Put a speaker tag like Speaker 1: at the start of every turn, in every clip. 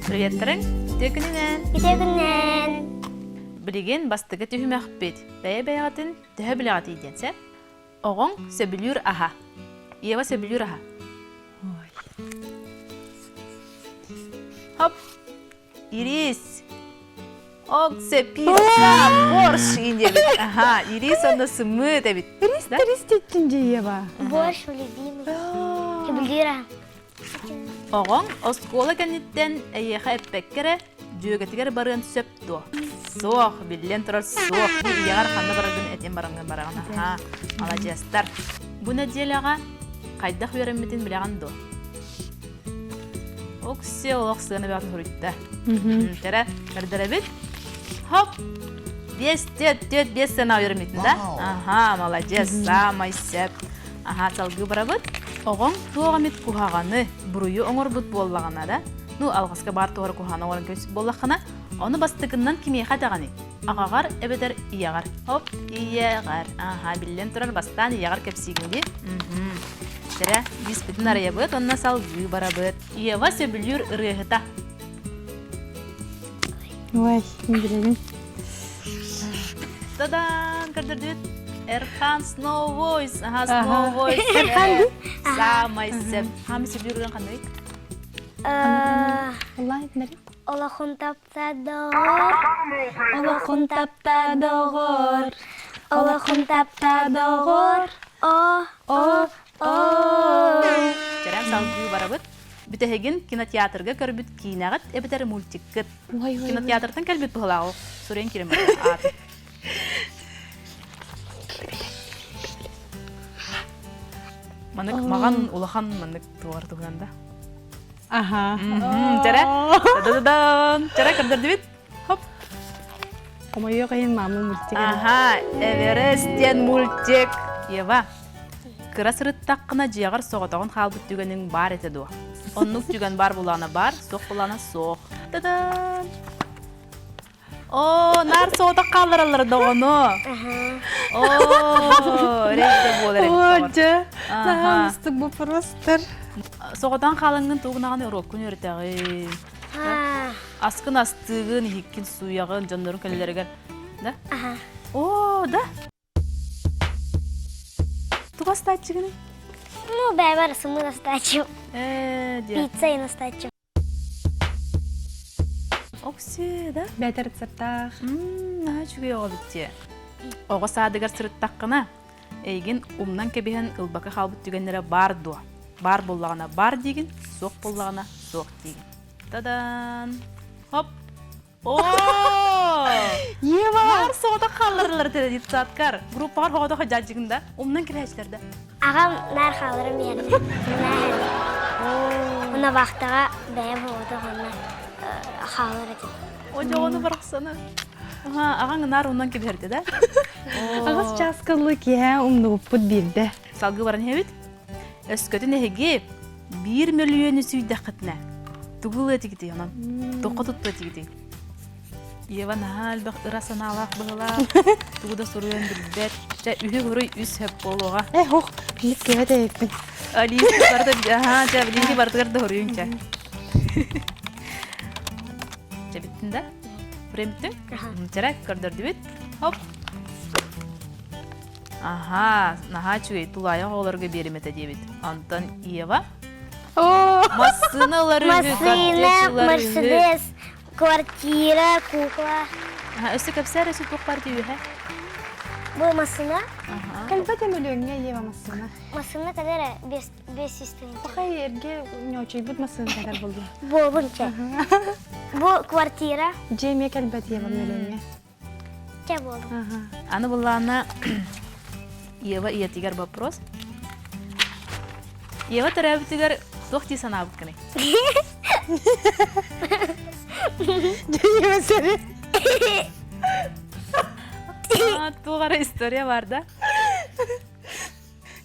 Speaker 1: Приветтерин, төкүнүнен.
Speaker 2: Итегүннен.
Speaker 1: Билеген бастыгы түхүмәк бит. Бәйбәятын төһө биләгат иденсе. Оғон сөбүлүр аха. Ева сөбүлүр аха. Хоп. Ирис. Оксе пицца, борщ инде бит. Аха, Ирис онда сымы да бит.
Speaker 3: Ирис теттин же Ева.
Speaker 2: Борщ любимый. Кибулира.
Speaker 1: Оғон оскола кәнеттен әйеха әппәккере жүйөгетігер барын сөпту. Соқ, білен тұрар соқ. Бұл яғар қанды барагын әтен бараңын барағын. Аха, молодецтар. Бұл неделяға қайдақ веремметін білеғанды. Оксе олақсығыны бәғын хүрітті. Тәрі, кәрдірі біт. Хоп! 5 сена веремметін да? Аха, молодец, самай сәп. Аха, салғы бара бұд. Оғын туғамет кухағаны бұруы оңыр бұд боллағана да. Ну, алғасқа бар туғары куханы оғырын көсіп боллақына, оны бастықыннан кемейқа тағаны. Ағағар әбетер ияғар. Хоп, ияғар. Аха, білден тұрар бастан ияғар кәпсігінде. Тәрі, бес бітін арая бұд, онына салғы бара бұд. Ева сөбілер ұрығыта.
Speaker 3: Ой, білемін.
Speaker 1: Тадан, көрдірді бет. Эрхан Snow Voice. Аха, Snow Voice. Эрхан самай сәп. Хамы сөбілерден қандай?
Speaker 3: Олай, нәрі?
Speaker 2: Олахун тапта доғыр. Олахун тапта доғыр. Олахун тапта доғыр.
Speaker 1: Жарам салғы бара бұд. Бүтәхеген кинотеатрға көрбіт кейінағыт, әбітәрі мультиккіт. Кинотеатрдан кәлбет бұғылағы. Сурен керемі аты. Манық маған улахан манық туғар туғанда.
Speaker 3: Аха.
Speaker 1: Жара? Дададан. Жара көрдірді бет? Хоп.
Speaker 3: Комайо қайын мамы мультик.
Speaker 1: Аха, Эверестен мультик. Ева. Кыра сырыттаққына жиағар соғатағын қалбыт түгенің бар еті дуа. Оннық түген бар бұлана бар, соқ бұлана соқ. Дадан. О, нар соғатақ қалыралырды оны. О, рейді бол,
Speaker 3: Оджа. Намыстық бұл простыр.
Speaker 1: Соғатан қалыңын туғынағын өрок күн өртәғі. Аскын астығын, хеккен суяғын, жандарын кәлелерігер. Да? О, да? Туға статчығыны?
Speaker 2: Ну, бәбәр сымы настачу.
Speaker 1: Де.
Speaker 2: Пицца и настачу.
Speaker 1: Оксе, да?
Speaker 3: Бәтір цыртақ.
Speaker 1: Наға жүге оға бітте. Оға садығар сырыттаққына, әйген умнан кәбеген ұлбақы қалбыт түгенлері бар дуа. Бар боллағына бар деген, соқ боллағына соқ деген. Тадан! Хоп! Ооо!
Speaker 3: Ева!
Speaker 1: Бар соғыда қалырылыр тәді саткар. Группағар хоғада қажажығында, умнан кірәшілерді.
Speaker 2: Ағам нар қалырым ерді. Оны вақтыға бәйім оғыды ғанна қалыр еді.
Speaker 1: О, жоғыны барақсаны. Ағаңы нар оннан кеберді, да?
Speaker 3: Ағыз часкалык е, умны ұппыд бірді.
Speaker 1: Салғы баран хевит? Өскөтін әге 1 миллион сүйді қытына. Тұғыл әтігіді янан. Тоқы тұтты әтігіді. Ева нағал бақ ұрасан алақ бұғылақ. Тұғыда сұрыйын білбәт. Жа үйі ғырый үс әп болуға.
Speaker 3: Хоқ, біліп кевет әйіппін.
Speaker 1: Алиси барды, жа білінгі бардығарды ғырыйын жа. Жа біттін да? Бүрен біттің? Жарак көрдірді бет. Хоп. Аха, наға чуй, тулайы оларға береметі дебет. Антон Ева. Масыналары
Speaker 2: Машина, Мерседес, квартира, кукла.
Speaker 1: Өсі көпсәр өсі тоқ бар дейі, хә?
Speaker 2: Бұл машина.
Speaker 3: Кәлбәт емелеуіңе Ева масына.
Speaker 2: Машина кәдері 500 түйін.
Speaker 3: Бұқай ерге нөчей бұд масына кәдер болды.
Speaker 2: Бұл бұнча. Бұл квартира.
Speaker 3: Жеме кәлбәт Ева емелеуіңе.
Speaker 2: Че болды?
Speaker 1: Аны бұллағына Ева иетігер вопрос. Ева тәрәбітігер тоқти санабыт кіні.
Speaker 3: Ева сәрі.
Speaker 1: Туғара история бар да.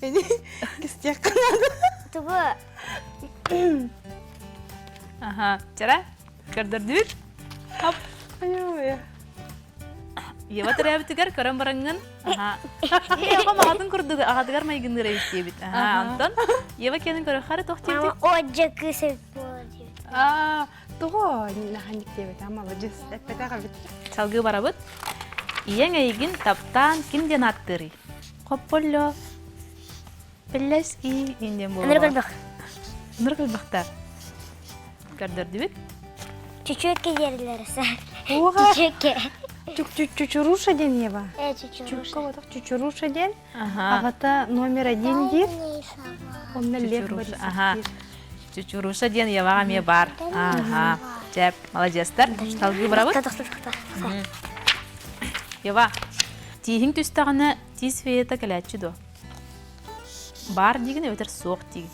Speaker 3: Әне кістек қанады.
Speaker 2: Тұбы.
Speaker 1: Аха, жара, көрдірді бит. Хоп.
Speaker 3: Ай-ой.
Speaker 1: Ева тәрәбітігер көрін барыңын. Ева мағатын күрдігі, ағадығар майгындыр әйістей бит. Антон, Ева кенің көрі қары тоқ тепті.
Speaker 2: Мама, оджа күсіп болды.
Speaker 3: Туго наханик дебет молодец. Эппетага бит.
Speaker 1: Салгы барабыт. Иең эйгин таптан кимден аттырый? Копполло. Пеллески инден болу.
Speaker 2: Аныр көрбөк.
Speaker 1: Ныргылбакта. Көрдөрдү бит?
Speaker 2: Чучуке жерлерсе.
Speaker 3: Ого.
Speaker 2: Чучуке.
Speaker 3: Чучуруша ден ева.
Speaker 2: Чучуруша.
Speaker 3: Чукка вот чучуруша ден.
Speaker 1: Ага.
Speaker 3: Агата номер 1 дир. Онна лек бар.
Speaker 1: Ага. Чучуруша ден явага ме бар. Ага. Жеп, молодецтер. Салгы барабыт. Ева. Тиһиң түстәгәне тиз фейта келәтчү до. Бар дигене өтер соқ диген.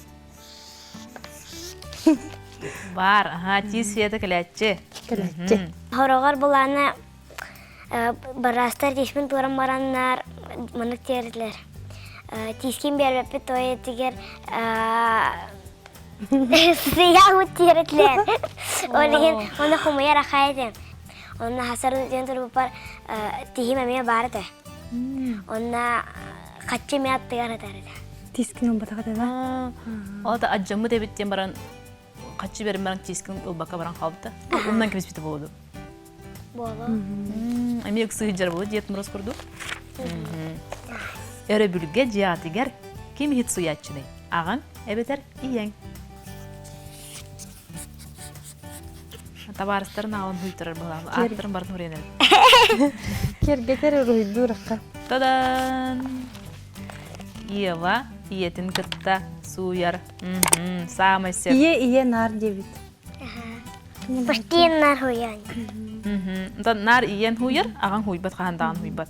Speaker 1: Бар, ага, тиз фейта келәтчү.
Speaker 3: Келәтче.
Speaker 2: Хорогор буланы барастар дишмин туран бараннар мынык терилер. Тискин бербеппи той тигер сыя уттеритлер. Олеген оны хумая рахайден. Онна хасар ден туруп бар тихиме ме барды. Онна каччы ме аттыгар атарды.
Speaker 3: Тискин батага да.
Speaker 1: Ада аҗымы дебиттен баран качы берим баран тискин улбака баран калды. Ундан кебес бите болду.
Speaker 2: Боло.
Speaker 1: Эмек сыйжар болду, диет мурос курду. Эре бүлге жаатыгер ким хит суячыны. Аган эбетер иең. Табарыстарын алын хуйтырыр болам. Аттырын барын уренер.
Speaker 3: Кергетер руйдуракка.
Speaker 1: Тадан! Ева, иетін кытта, суяр. Самый сеп.
Speaker 3: Ие нар дебит.
Speaker 2: Паштин нар хуян.
Speaker 1: Нар иен хуяр, аған хуйбат, қағандағын хуйбат.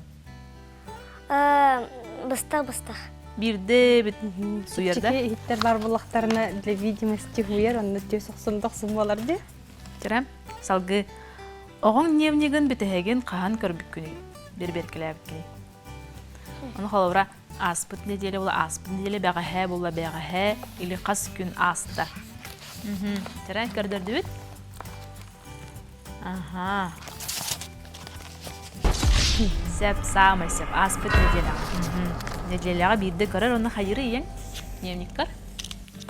Speaker 2: Быстақ.
Speaker 1: Бирде бит суярда.
Speaker 3: Чеке хиттер бар булактарына для видимости хуяр, анны төсөк сумдак сумбалар ди.
Speaker 1: Жарам, салгы. Оғын невнеген бітігеген қаған көрбік күні. Бер-бер кіләбік кені. Оны қалауыра аспыт неделе бола, аспыт неделе бәға хә бола, бәға хә, или қас күн аста. Жарам, көрдірді бит? Ага. Сәп, самай сәп, аспыт неделе. Неделеға бейді көрір, оны қайыры ең. Невник көр?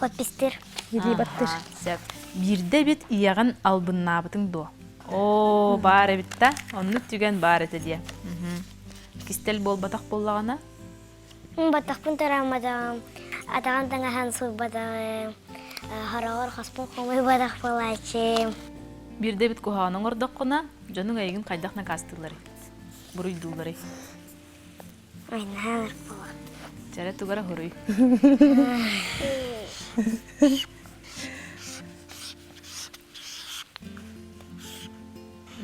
Speaker 2: Подпистер.
Speaker 3: Иди баттыр.
Speaker 1: Сәп, бирде бит ияғын албыннабытың до. О, бар битта. Онны түген бар эте дие. Кистел бол батақ боллағана?
Speaker 2: Батақпын тарамадам. Атаған таңахан суй батағы. Харағыр хаспын қомай батақ болачы.
Speaker 1: Бирде бит куханың ордық қона, жонның әйгін қайдақна кастылары. Бұруйдулары.
Speaker 2: Айнағыр бола.
Speaker 1: Жаре тугара хуруй.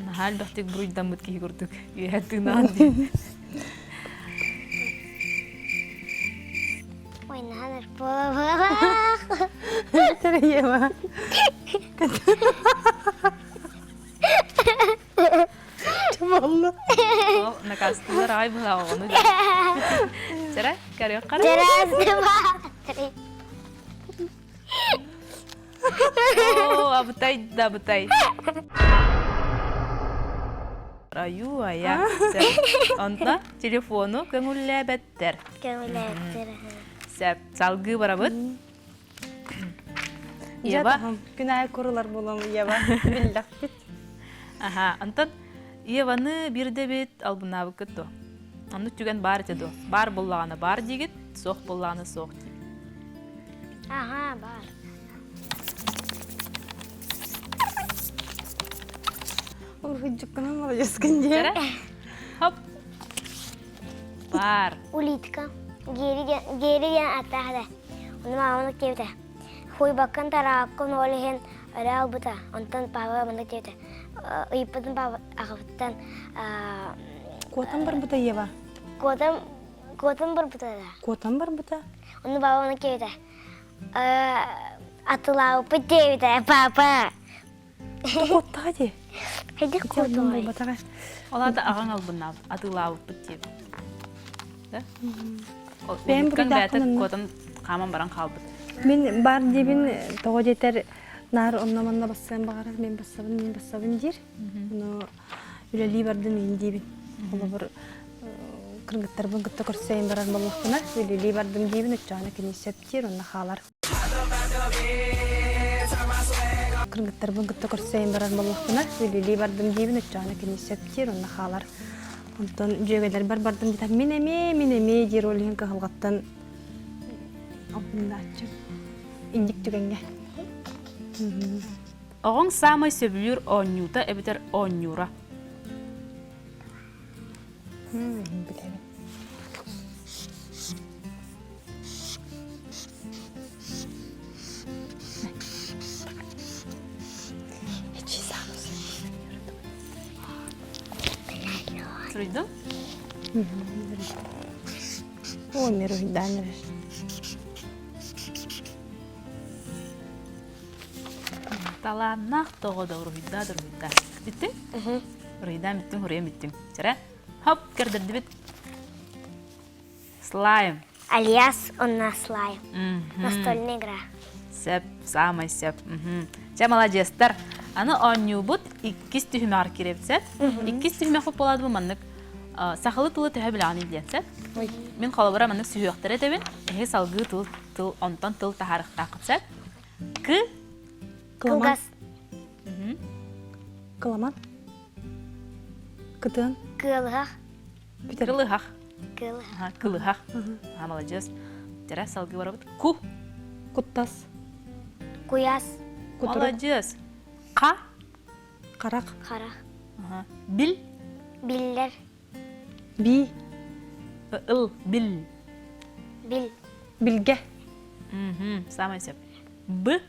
Speaker 1: Нахал бақтик бұруйдан бұт кейі көрдік. Үйәттігінаған дейм.
Speaker 2: Айнағыр бола.
Speaker 3: Ева. Чамалла.
Speaker 1: На кастылар ай бұла оғыны. Жара, кәрі қара?
Speaker 2: Жаразды ба.
Speaker 1: О, абытай да абытай. Аю, ая. Онта телефону көңілі бәттер.
Speaker 2: Көмілеттір.
Speaker 1: Сәп, салгы барабыт.
Speaker 3: Ева. Күнәй көрілер болам, Ева. Биллах бит.
Speaker 1: Аха, антон Еваны бирде бит албынабы күтті. Оны түген бар етеді. Бар боллағаны бар дегет, соқ боллағаны соқ дегет.
Speaker 2: Ага, бар.
Speaker 3: Урхыджыққына молодец кінде.
Speaker 1: Жара? Хоп. Бар.
Speaker 2: Улитка. Гереген аттағыда. Оны маманы кевді. Хуй баққан тараққын олеген өрі албыта. Онтан пава мында кевді. Үйіппетін пава ағыптан.
Speaker 3: Котан бар бұта, Ева?
Speaker 2: Котым бір бұта да.
Speaker 3: Котан бар бұта?
Speaker 2: Оны бaba мында кевді. Атылау пөттевді, папа.
Speaker 3: Котта де.
Speaker 2: Хайди коты ой.
Speaker 1: Олады ағаң албынабы, атылабы бүттеп. Да?
Speaker 3: Бән
Speaker 1: Улыткан
Speaker 3: бұрыда
Speaker 1: бәтік
Speaker 3: ақынын.
Speaker 1: котын қаман баран қалбыт.
Speaker 3: Мен бар дебін тоғы жетер нар оннаманна бассайын бағарар, мен бассабын дер. Үләлі барды мен дебін. Ола бір кыргыттар бұңғытты көрсейін барар болуқтына. Үләлі бардым дебін өтчағына кені сөптер, онна қалар. кыргыттарбын кытта көрсөйүн барар боллахпына үлүли бардым дийбин өччаана кенисептир онна хаалар онтон жөөгелер бардым дитам мен эме дир олиһин кыһалгаттан ампындаачым индик түгенге
Speaker 1: Оғың самай сөбүлүр оннюта эбитер оннюра.
Speaker 3: билебин
Speaker 1: Турuydu?
Speaker 3: О, меру данер.
Speaker 1: Таланнах тоғода урухидда. Биттің? Урухиддан биттің, хурия биттің. Сәрі? Хоп, кердірді бит. Слайм.
Speaker 2: Алиас онна слайм. Настольная игра.
Speaker 1: Сәп, самай сәп. Жа молодецтар. Аны онню бут, иккис түйімәр керепсәт. Иккис түйімәк фут болады бұл маннык. Сақылы тылы түйі білағаны білетсәт. Мен қолабыра маннык сүйіқтір әтебін. Әге салғы тыл, онтан тыл тахарықта қыпсәт.
Speaker 2: Кылгас.
Speaker 3: Кыламан. Кытын.
Speaker 2: Кылгах.
Speaker 1: Кылыхақ.
Speaker 2: Кылгах.
Speaker 1: Кылыхақ. Молодец. Тәрә салғы бара бұд. Ку.
Speaker 3: Куттас.
Speaker 2: Куяс.
Speaker 1: Молодец. Қа.
Speaker 3: Карак.
Speaker 2: Қарах.
Speaker 1: Бил.
Speaker 2: Биллер.
Speaker 3: Би.
Speaker 1: Ил. Бил.
Speaker 2: Бил.
Speaker 3: Билге.
Speaker 1: Самай сәп. Б.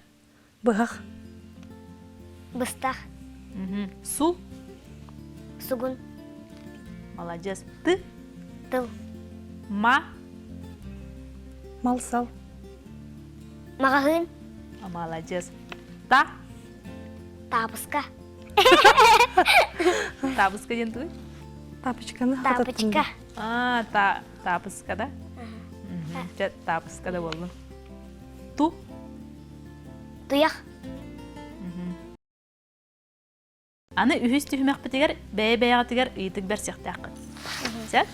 Speaker 3: Быгах.
Speaker 2: Быстах.
Speaker 1: Су.
Speaker 2: Сугун.
Speaker 1: Молодец. Ты.
Speaker 2: Тыл.
Speaker 1: Ма.
Speaker 3: Малсал.
Speaker 2: Магахын.
Speaker 1: Молодец. Та.
Speaker 2: Тапыска.
Speaker 1: Табыска ден туй?
Speaker 3: Тапочканы
Speaker 2: Тапочка.
Speaker 1: Тапыска да? Тапыска да болдun. Ту.
Speaker 2: Туях.
Speaker 1: Аны үхіс түйімек бітігер, бәйі-бәйіға тігер, үйітік бәр сеқті ақын. Сәт?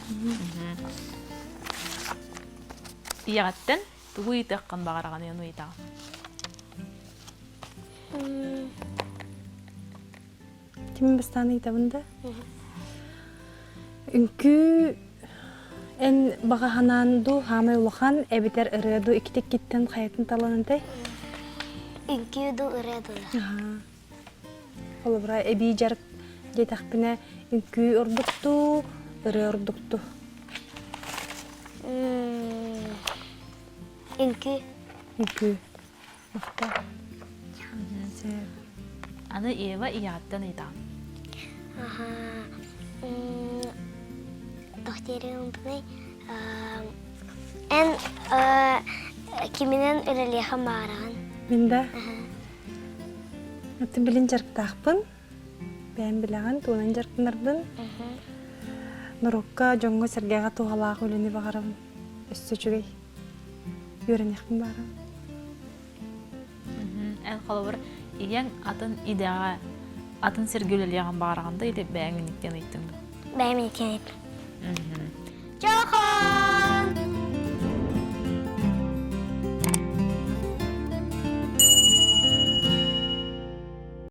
Speaker 1: Иеғаттен туғы үйті аққан бағараған ену үйтағын.
Speaker 3: Кимин бастаны итабында? Үнкү эн багахананду хамай улахан эбитер ырыду икитек киттен хаятын таланынтай.
Speaker 2: Үнкүйді ұреду.
Speaker 3: Олыбыра эби жарык детақпіне үнкү ордукту, ыры ордукту.
Speaker 2: Үнкүй.
Speaker 3: Үнкү. Мақта.
Speaker 1: Аны Ева иеғаттен үйтағын.
Speaker 2: Докторым бұны ән киминен үрелеха мағараған.
Speaker 3: Менда атын білін жарықтақпын. Бән білаған туынан жарықтынардын. Нұрыққа жоңғы сәргеға туғалағы өлені бағарабын. Өсті жүрей. Үйренеқпін бағарабын.
Speaker 1: Ән қалабыр, еген атын идеға, атын сергөлелеған бағарағанда, или бәңгініктен үйттіңді?
Speaker 2: Бәймініктен үйттім. Жоқо!